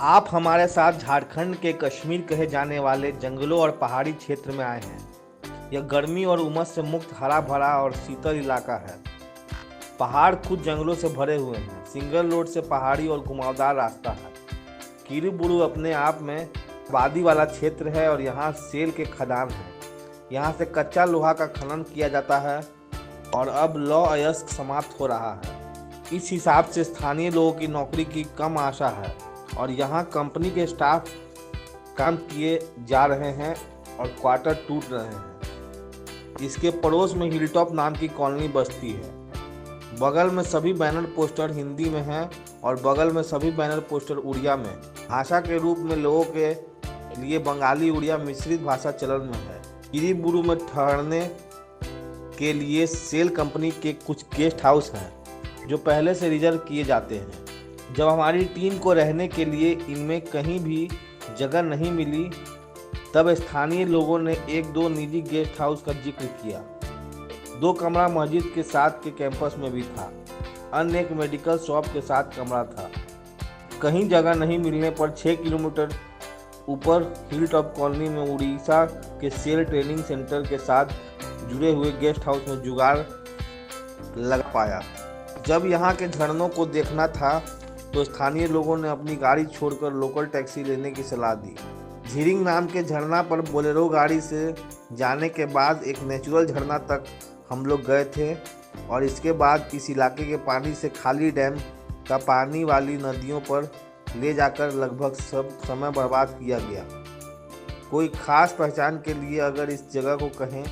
आप हमारे साथ झारखंड के कश्मीर कहे जाने वाले जंगलों और पहाड़ी क्षेत्र में आए हैं। यह गर्मी और उमस से मुक्त हरा भरा और शीतल इलाका है। पहाड़ खुद जंगलों से भरे हुए हैं। सिंगल रोड से पहाड़ी और घुमावदार रास्ता है। किरीबुरू अपने आप में आबादी वाला क्षेत्र है और यहाँ सेल के खदान हैं। यहाँ से कच्चा लोहा का खनन किया जाता है और अब लौह अयस्क समाप्त हो रहा है। इस हिसाब से स्थानीय लोगों की नौकरी की कम आशा है और यहाँ कंपनी के स्टाफ काम किए जा रहे हैं और क्वार्टर टूट रहे हैं। इसके पड़ोस में हिलटॉप नाम की कॉलोनी बसती है। बगल में सभी बैनर पोस्टर हिंदी में हैं और बगल में सभी बैनर पोस्टर उड़िया में। भाषा के रूप में लोगों के लिए बंगाली उड़िया मिश्रित भाषा चलन में है। किरीबुरू में ठहरने के लिए सेल कंपनी के कुछ गेस्ट हाउस हैं जो पहले से रिजर्व किए जाते हैं। जब हमारी टीम को रहने के लिए इनमें कहीं भी जगह नहीं मिली तब स्थानीय लोगों ने एक दो निजी गेस्ट हाउस का जिक्र किया। 2 कमरा मस्जिद के साथ के कैंपस में भी था। अन्य एक मेडिकल शॉप के साथ कमरा था। कहीं जगह नहीं मिलने पर 6 किलोमीटर ऊपर हिलटॉप कॉलोनी में उड़ीसा के सेल ट्रेनिंग सेंटर के साथ जुड़े हुए गेस्ट हाउस में जुगाड़ लगा पाया। जब यहाँ के झरनों को देखना था तो स्थानीय लोगों ने अपनी गाड़ी छोड़कर लोकल टैक्सी लेने की सलाह दी। झीरिंग नाम के झरना पर बोलेरो गाड़ी से जाने के बाद एक नेचुरल झरना तक हम लोग गए थे और इसके बाद इस इलाके के पानी से खाली डैम का पानी वाली नदियों पर ले जाकर लगभग सब समय बर्बाद किया गया। कोई खास पहचान के लिए अगर इस जगह को कहें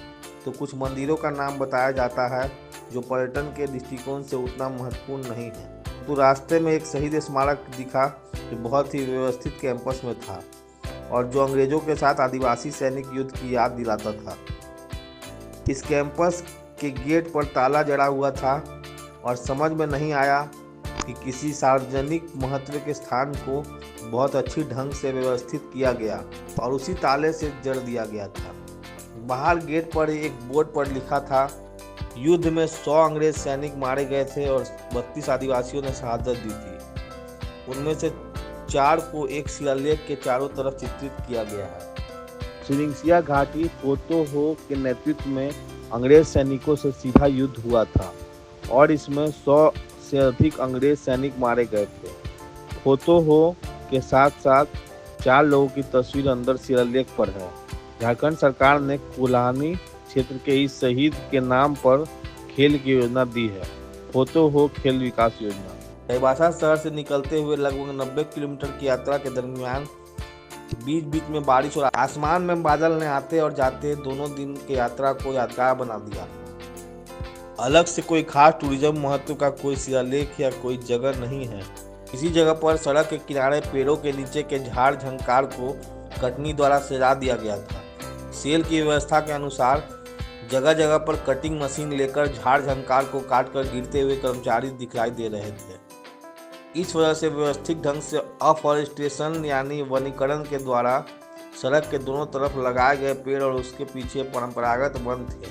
तो कुछ मंदिरों का नाम बताया जाता है जो पर्यटन के दृष्टिकोण से उतना महत्वपूर्ण नहीं है। तो रास्ते में एक शहीद स्मारक दिखा जो बहुत ही व्यवस्थित कैंपस में था और जो अंग्रेजों के साथ आदिवासी सैनिक युद्ध की याद दिलाता था। इस कैंपस के गेट पर ताला जड़ा हुआ था और समझ में नहीं आया कि किसी सार्वजनिक महत्व के स्थान को बहुत अच्छी ढंग से व्यवस्थित किया गया और उसी ताले से जड़ दिया गया था। बाहर गेट पर एक बोर्ड पर लिखा था, युद्ध में 100 अंग्रेज सैनिक मारे गए थे और 32 आदिवासियों ने शहादत दी थी। उनमें से 4 को एक शिलालेख के चारों तरफ चित्रित किया गया है। सिरिंसिया घाटी फोतो हो के नेतृत्व में अंग्रेज सैनिकों से सीधा युद्ध हुआ था और इसमें 100 से अधिक अंग्रेज सैनिक मारे गए थे। फोतो हो के साथ साथ 4 लोगों की तस्वीर अंदर शिलालेख पर है। झारखंड सरकार ने कोल्हानी क्षेत्र के इस शहीद के नाम पर खेल की योजना दी है, फोतो हो खेल विकास योजना। चाईबासा शहर से निकलते हुए लगभग 90 किलोमीटर की यात्रा के दरमियान बीच बीच में बारिश और आसमान में बादल ने आते और जाते दोनों दिन की यात्रा को यादगार बना दिया। अलग से कोई खास टूरिज्म महत्व का कोई शिलालेख या कोई जगह नहीं है। इसी जगह पर सड़क के किनारे पेड़ों के नीचे के झाड़ झंकार को कटनी द्वारा सजा दिया गया था। सेल की व्यवस्था के अनुसार जगह जगह पर कटिंग मशीन लेकर झाड़ झंकार को काटकर गिरते हुए कर्मचारी दिखाई दे रहे थे। इस वजह से व्यवस्थित ढंग से अफॉरेस्टेशन यानी वनीकरण के द्वारा सड़क के दोनों तरफ लगाए गए पेड़ और उसके पीछे परंपरागत वन थे।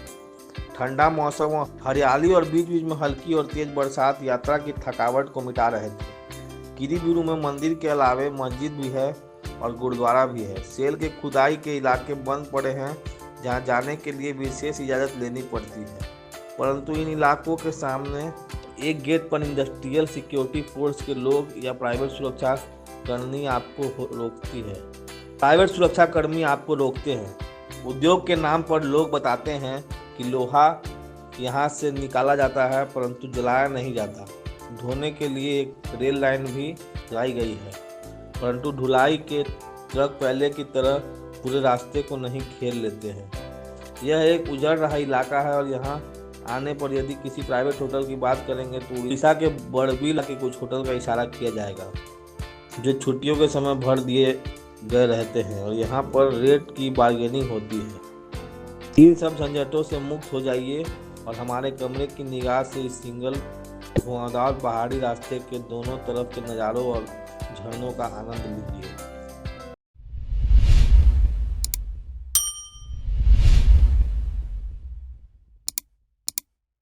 ठंडा मौसम, हरियाली और बीच बीच में हल्की और तेज बरसात यात्रा की थकावट को मिटा रहे थे। किरीबुरू में मंदिर के अलावे मस्जिद भी है और गुरुद्वारा भी है। सेल के खुदाई के इलाके बंद पड़े हैं जहां जाने के लिए विशेष इजाज़त लेनी पड़ती है, परंतु इन इलाकों के सामने एक गेट पर इंडस्ट्रियल सिक्योरिटी फोर्स के लोग या प्राइवेट सुरक्षा कर्मी आपको रोकते हैं। उद्योग के नाम पर लोग बताते हैं कि लोहा यहाँ से निकाला जाता है परंतु जलाया नहीं जाता। ढोने के लिए एक रेल लाइन भी लाई गई है, परंतु ढुलाई के ट्रक पहले की तरह पूरे रास्ते को नहीं घेर लेते हैं। यह एक उजड़ रहा इलाका है और यहाँ आने पर यदि किसी प्राइवेट होटल की बात करेंगे तो उड़ीसा के बड़बिल के कुछ होटल का इशारा किया जाएगा जो छुट्टियों के समय भर दिए गए रहते हैं और यहाँ पर रेट की बार्गेनिंग होती है। इन सब झंझटों से मुक्त हो जाइए और हमारे कमरे की निगाह से इस सिंगल घुमावदार पहाड़ी रास्ते के दोनों तरफ के नज़ारों और झरनों का आनंद लीजिए।